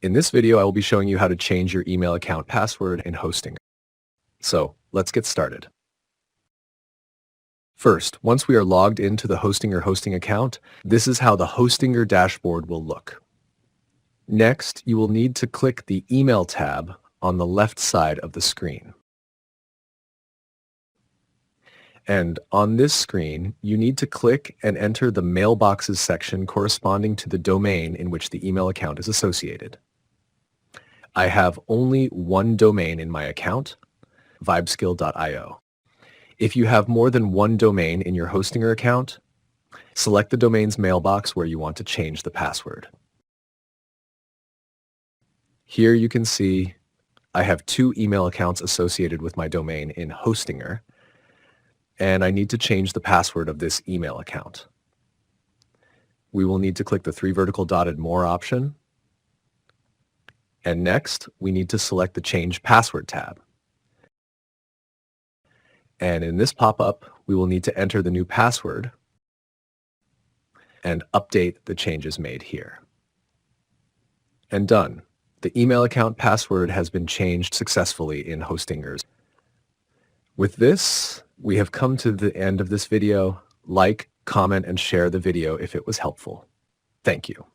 In this video, I will be showing you how to change your email account password in Hostinger. So let's get started. First, once we are logged into the Hostinger hosting account, this is how the Hostinger dashboard will look. Next, you will need to click the Email tab on the left side of the screen. And on this screen, you need to click and enter the mailboxes section corresponding to the domain in which the email account is associated. I have only one domain in my account, vibeskill.io. If you have more than one domain in your Hostinger account, select the domain's mailbox where you want to change the password. Here you can see I have two email accounts associated with my domain in Hostinger, and I need to change the password of this email account. We will need to click the three vertical dotted More option, and next we need to select the Change Password tab. And in this pop-up, we will need to enter the new password and update the changes made here. And done. The email account password has been changed successfully in Hostingers. With this, we have come to the end of this video. Like, comment, and share the video if it was helpful. Thank you.